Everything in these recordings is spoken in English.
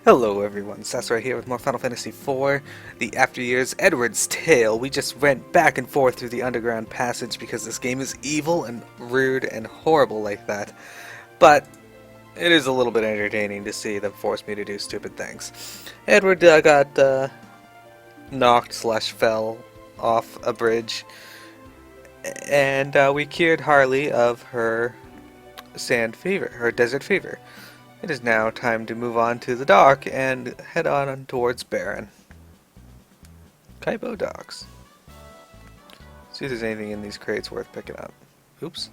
Hello everyone, Sasra here with more Final Fantasy IV, the After Years Edward's Tale. We just went back and forth through the underground passage because this game is evil and rude and horrible like that. But it is a little bit entertaining to see them force me to do stupid things. Edward got knocked slash fell off a bridge, and we cured Harley of her sand fever, her desert fever. It is now time to move on to the dock and head on towards Baron. Kaibo docks. See if there's anything in these crates worth picking up. Oops.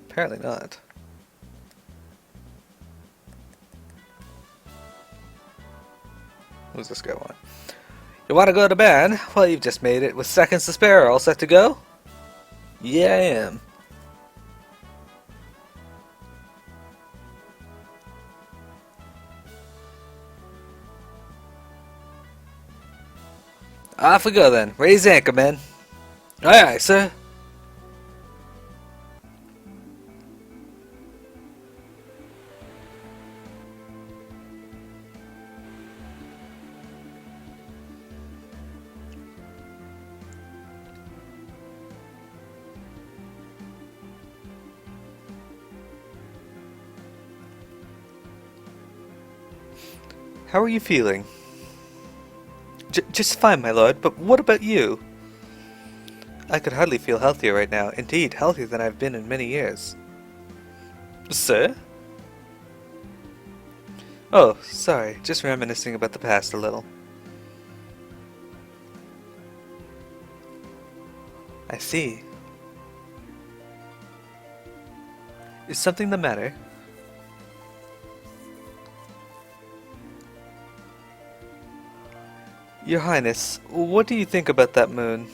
Apparently not. Who's this guy want? You want to go to Baron? Well, you've just made it with seconds to spare. All set to go? Yeah, I am. Off we go then. Raise anchor, men. Aye, aye, sir. How are you feeling? Just fine, my lord, but what about you? I could hardly feel healthier right now. Indeed, healthier than I've been in many years. Sir? Oh, sorry. Just reminiscing about the past a little. I see. Is something the matter? Your Highness, what do you think about that moon?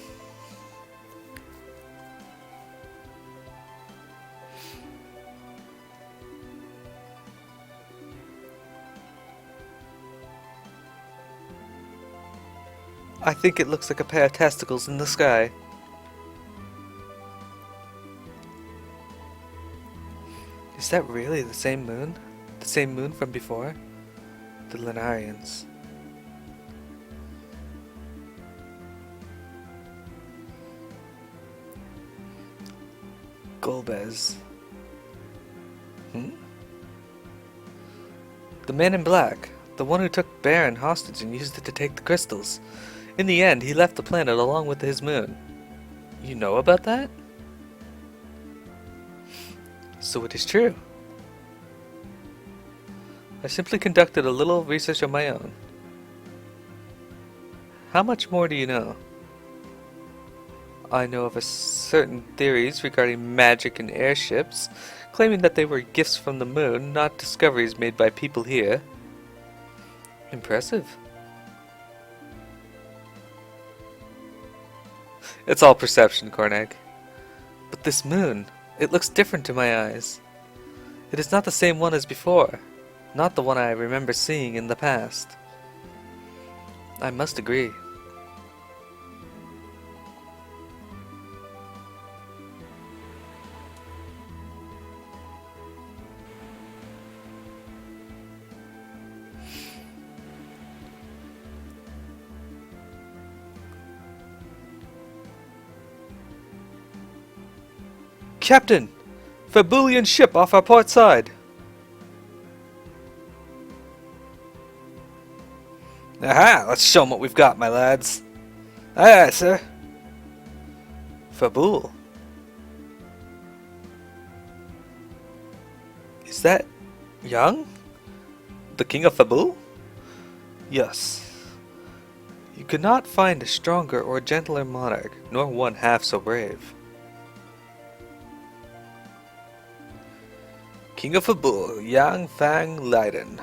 I think it looks like a pair of testicles in the sky. Is that really the same moon? The same moon from before? The Lunarians. Golbez. The man in black. The one who took Baron hostage and used it to take the crystals. In the end, he left the planet along with his moon. You know about that? So it is true. I simply conducted a little research on my own. How much more do you know? I know of certain theories regarding magic and airships, claiming that they were gifts from the moon, not discoveries made by people here. Impressive. It's all perception, Corneg. But this moon, it looks different to my eyes. It is not the same one as before, not the one I remember seeing in the past. I must agree. Captain! Fabulian ship off our port side! Aha! Let's show 'em what we've got, my lads. Aye, aye, sir. Fabul. Is that Young? The King of Fabul? Yes. You could not find a stronger or gentler monarch, nor one half so brave. King of Fabul, Yang Fang Leiden.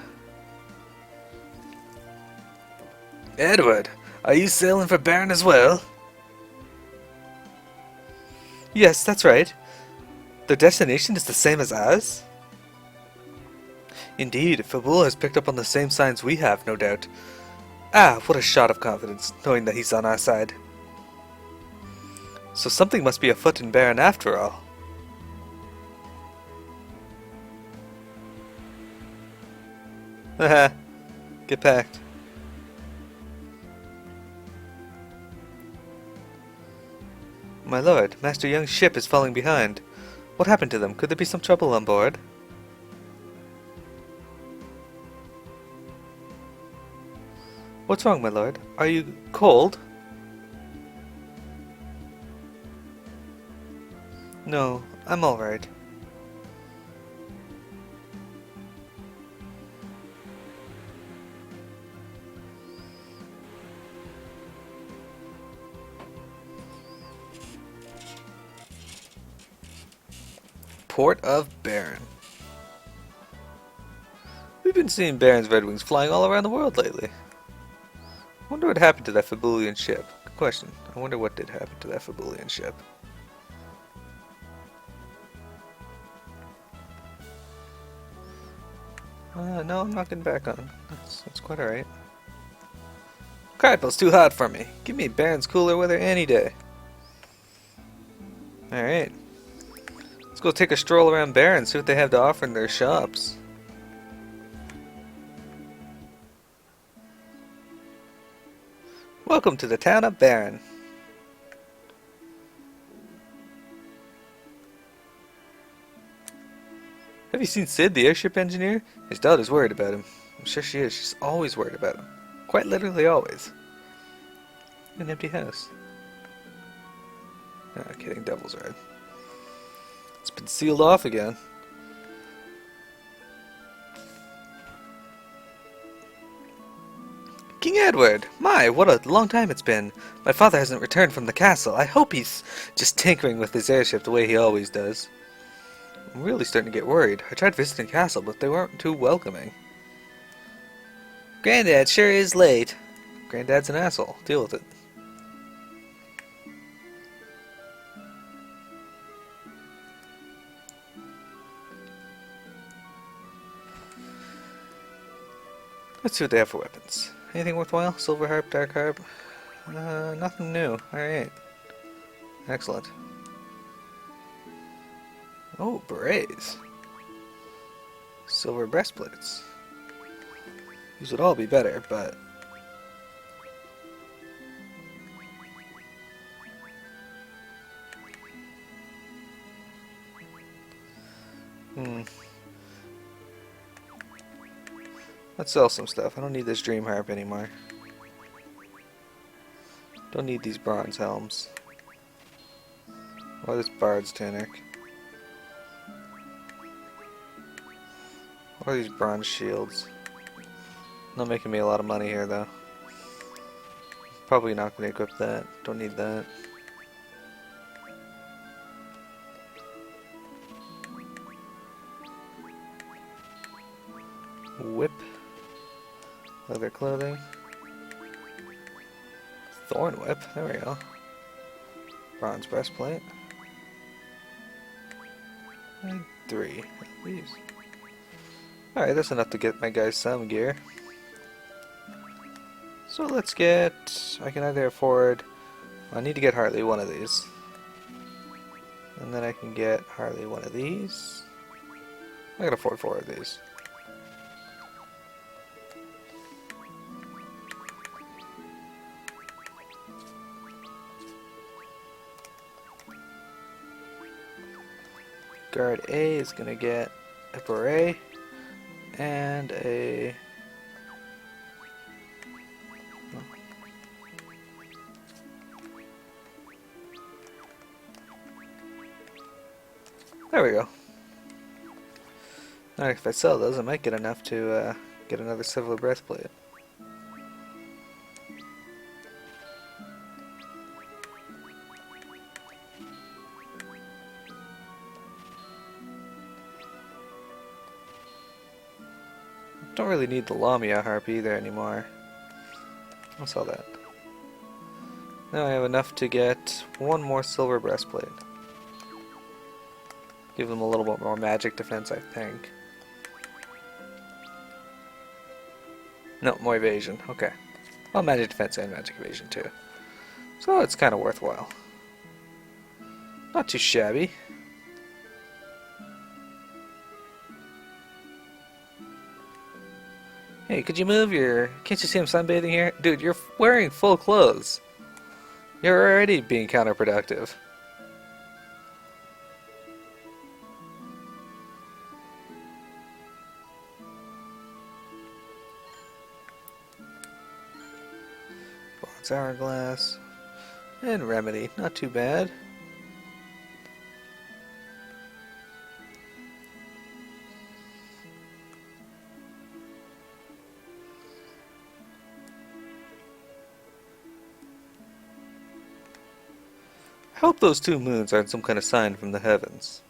Edward, are you sailing for Baron as well? Yes, that's right. Their destination is the same as ours? Indeed, Fabul has picked up on the same signs we have, no doubt. Ah, what a shot of confidence, knowing that he's on our side. So something must be afoot in Baron after all. Haha. Get packed. My lord, Master Young's ship is falling behind. What happened to them? Could there be some trouble on board? What's wrong, my lord? Are you cold? No, I'm alright. Port of Baron. We've been seeing Baron's Red Wings flying all around the world lately. Wonder what happened to that Fabulian ship. Good question. I wonder what did happen to that Fabulian ship. No, I'm not getting back on. That's quite alright. Cradle's too hot for me. Give me Baron's cooler weather any day. Alright. Let's go take a stroll around Baron, see what they have to offer in their shops. Welcome to the town of Baron. Have you seen Sid, the airship engineer? His daughter's worried about him. I'm sure she is. She's always worried about him. Quite literally always. An empty house. Ah, kidding, Devil's Red. It's been sealed off again. King Edward! My, what a long time it's been. My father hasn't returned from the castle. I hope he's just tinkering with his airship the way he always does. I'm really starting to get worried. I tried visiting the castle, but they weren't too welcoming. Granddad sure is late. Granddad's an asshole. Deal with it. Let's see what they have for weapons. Anything worthwhile? Silver harp, dark harp? Nothing new. Alright. Excellent. Oh, berets. Silver breastplates. These would all be better, but... Let's sell some stuff. I don't need this dream harp anymore. Don't need these bronze helms. Or this bard's tunic. Or these bronze shields. Not making me a lot of money here though. Probably not going to equip that. Don't need that. Whip. Leather clothing. Thorn whip. There we go. Bronze breastplate. And 3 of these. Alright, that's enough to get my guys some gear. So let's get... I can either afford... I need to get Harley one of these. And then I can get Harley one of these. I can afford 4 of these. Guard A is gonna get a beret and a... There we go. Alright, if I sell those, I might get enough to get another silver breastplate. Don't really need the Lamia harp either anymore. I'll sell that. Now I have enough to get one more silver breastplate. Give them a little bit more magic defense, I think. No, more evasion. Okay. Well, magic defense and magic evasion too. So it's kind of worthwhile. Not too shabby. Hey, could you move your... Can't you see I'm sunbathing here? Dude, you're wearing full clothes. You're already being counterproductive. Bronze Hourglass. And Remedy. Not too bad. I hope those two moons aren't some kind of sign from the heavens.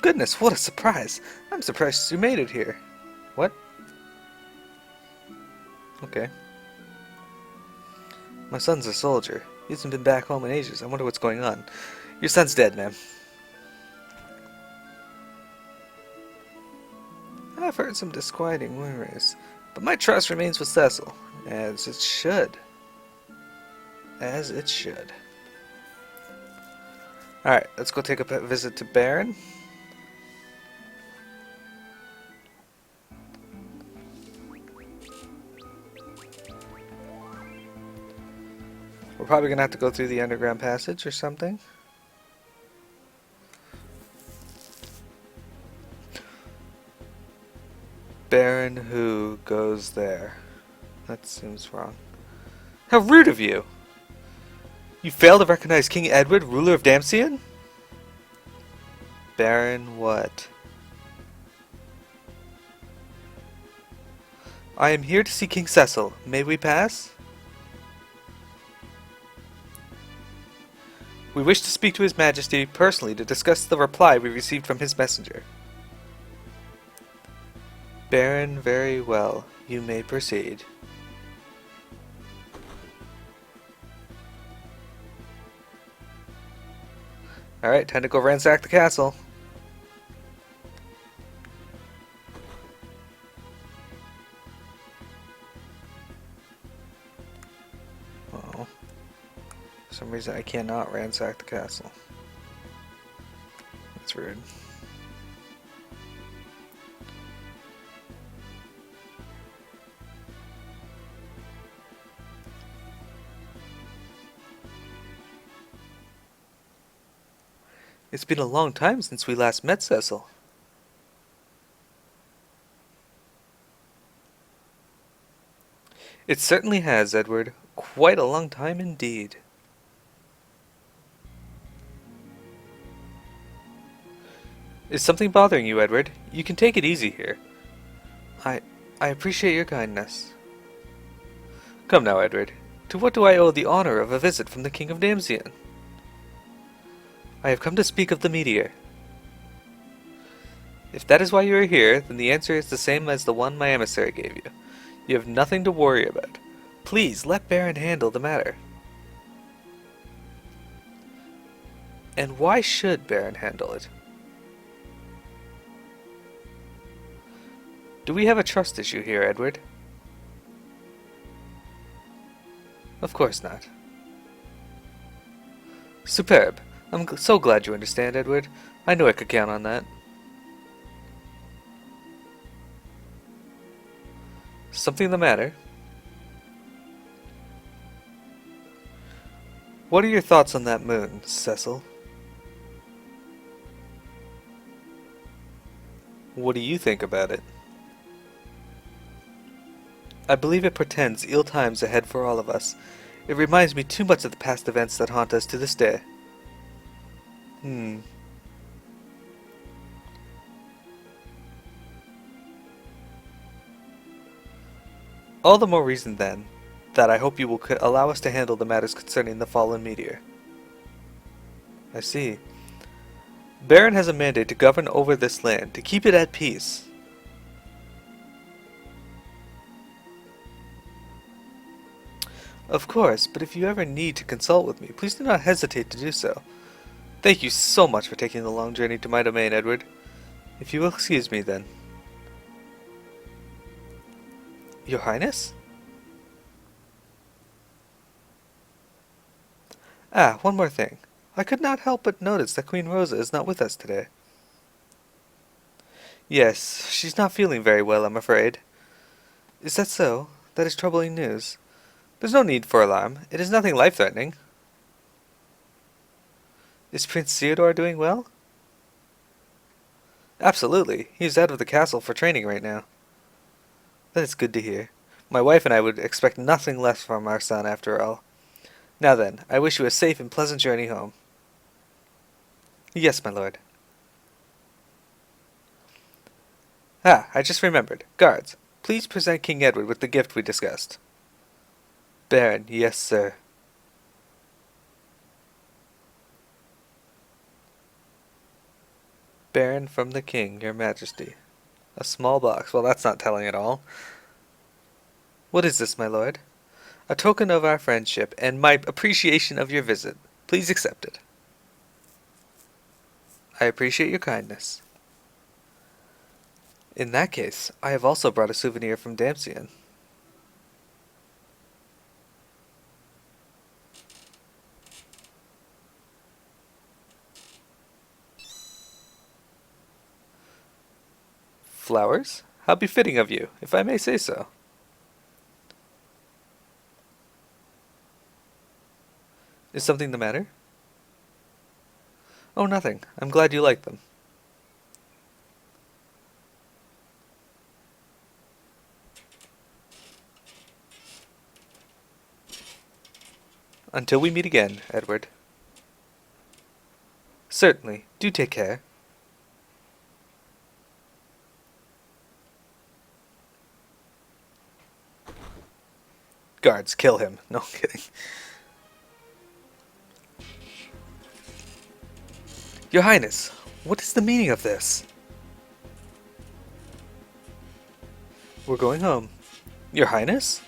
Goodness, what a surprise! I'm surprised you made it here. What? Okay. My son's a soldier. He hasn't been back home in ages. I wonder what's going on. Your son's dead, ma'am. I've heard some disquieting rumors, but my trust remains with Cecil, as it should. As it should. Alright, let's go take a visit to Baron. We're probably going to have to go through the underground passage or something. Baron who goes there. That seems wrong. How rude of you! You fail to recognize King Edward, ruler of Damsian? Baron what? I am here to see King Cecil. May we pass? We wish to speak to His Majesty personally to discuss the reply we received from his messenger. Baron, very well. You may proceed. Alright, time to go ransack the castle. Oh. For some reason I cannot ransack the castle. That's rude. It's been a long time since we last met, Cecil. It certainly has, Edward. Quite a long time indeed. Is something bothering you, Edward? You can take it easy here. I appreciate your kindness. Come now, Edward. To what do I owe the honor of a visit from the King of Damsian? I have come to speak of the meteor. If that is why you are here, then the answer is the same as the one my emissary gave you. You have nothing to worry about. Please, let Baron handle the matter. And why should Baron handle it? Do we have a trust issue here, Edward? Of course not. Superb. I'm so glad you understand, Edward. I knew I could count on that. Something the matter? What are your thoughts on that moon, Cecil? What do you think about it? I believe it portends ill times ahead for all of us. It reminds me too much of the past events that haunt us to this day. All the more reason, then, that I hope you will allow us to handle the matters concerning the fallen meteor. I see. Baron has a mandate to govern over this land, to keep it at peace. Of course, but if you ever need to consult with me, please do not hesitate to do so. Thank you so much for taking the long journey to my domain, Edward. If you will excuse me, then. Your Highness? Ah, one more thing. I could not help but notice that Queen Rosa is not with us today. Yes, she's not feeling very well, I'm afraid. Is that so? That is troubling news. There's no need for alarm. It is nothing life-threatening. Is Prince Theodore doing well? Absolutely. He is out of the castle for training right now. That is good to hear. My wife and I would expect nothing less from our son after all. Now then, I wish you a safe and pleasant journey home. Yes, my lord. Ah, I just remembered. Guards, please present King Edward with the gift we discussed. Baron, yes, sir. Baron from the king, your majesty. A small box. Well, that's not telling at all. What is this, my lord? A token of our friendship and my appreciation of your visit. Please accept it. I appreciate your kindness. In that case, I have also brought a souvenir from Damsian. Flowers? How befitting of you, if I may say so. Is something the matter? Oh, nothing. I'm glad you like them. Until we meet again, Edward. Certainly. Do take care. Guards, kill him. No, I'm kidding. Your Highness, what is the meaning of this? We're going home. Your Highness?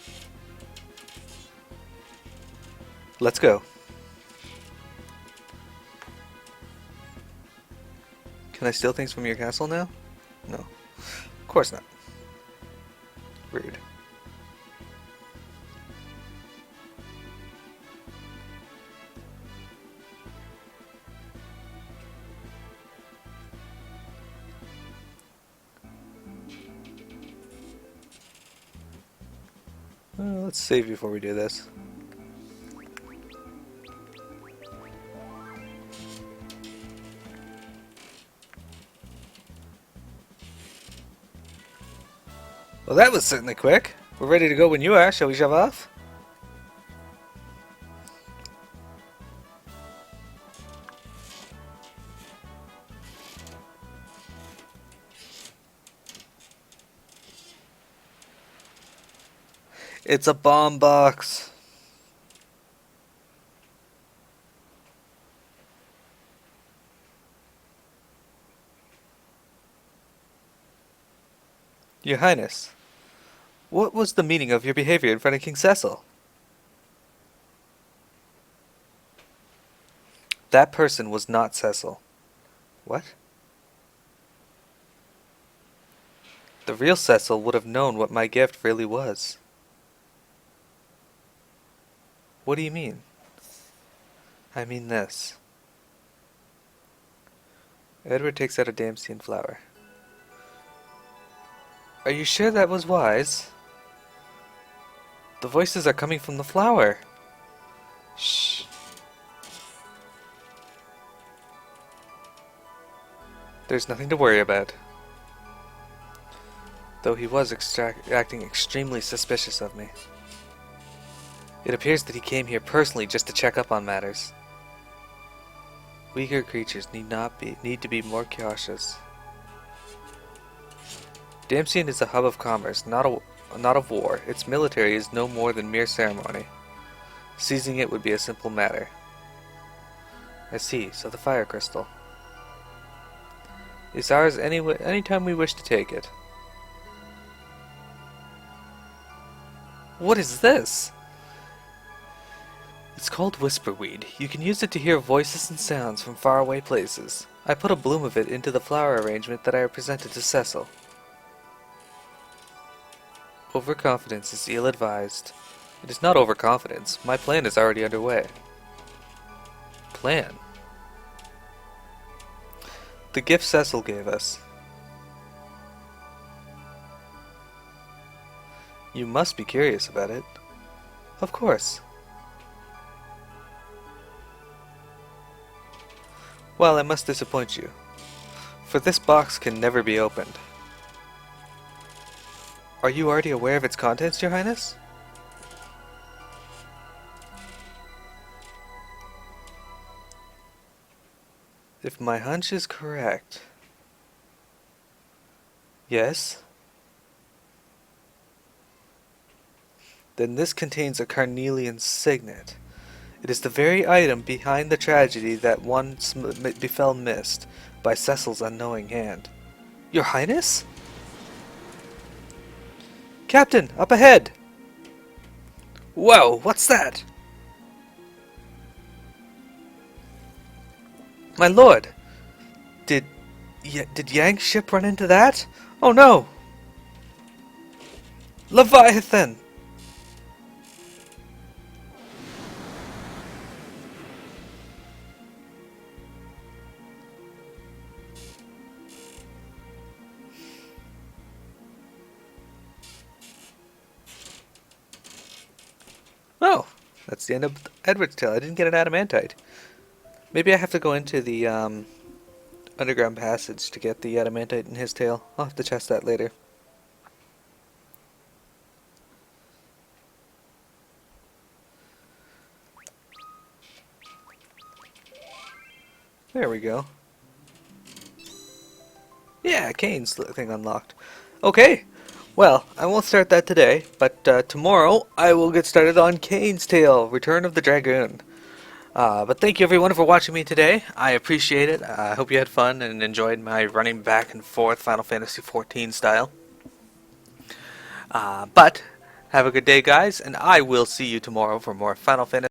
Let's go. Can I steal things from your castle now? No. Of course not. Rude. Let's save before we do this. Well, that was certainly quick. We're ready to go when you are. Shall we shove off? It's a bomb box. Your Highness, what was the meaning of your behavior in front of King Cecil? That person was not Cecil. What? The real Cecil would have known what my gift really was. What do you mean? I mean this. Edward takes out a Damsian flower. Are you sure that was wise? The voices are coming from the flower. Shh. There's nothing to worry about. Though he was acting extremely suspicious of me. It appears that he came here personally just to check up on matters. Weaker creatures need to be more cautious. Damsian is a hub of commerce, not of war. Its military is no more than mere ceremony. Seizing it would be a simple matter. I see, so the fire crystal is ours any time we wish to take it. What is this? It's called whisperweed. You can use it to hear voices and sounds from faraway places. I put a bloom of it into the flower arrangement that I presented to Cecil. Overconfidence is ill-advised. It is not overconfidence. My plan is already underway. Plan? The gift Cecil gave us. You must be curious about it. Of course. Well, I must disappoint you, for this box can never be opened. Are you already aware of its contents, Your Highness? If my hunch is correct... Yes? Then this contains a carnelian signet. It is the very item behind the tragedy that once befell Mist by Cecil's unknowing hand. Your Highness? Captain, up ahead! Whoa, what's that? My lord! Did Yang's ship run into that? Oh no! Leviathan! Oh, that's the end of Edward's tale. I didn't get an adamantite. Maybe I have to go into the underground passage to get the adamantite in his tail. I'll have to test that later. There we go. Yeah, Kane's thing unlocked. Okay, well, I won't start that today, but tomorrow I will get started on Kane's Tale, Return of the Dragoon. But thank you everyone for watching me today. I appreciate it. I hope you had fun and enjoyed my running back and forth Final Fantasy XIV style. But have a good day, guys, and I will see you tomorrow for more Final Fantasy.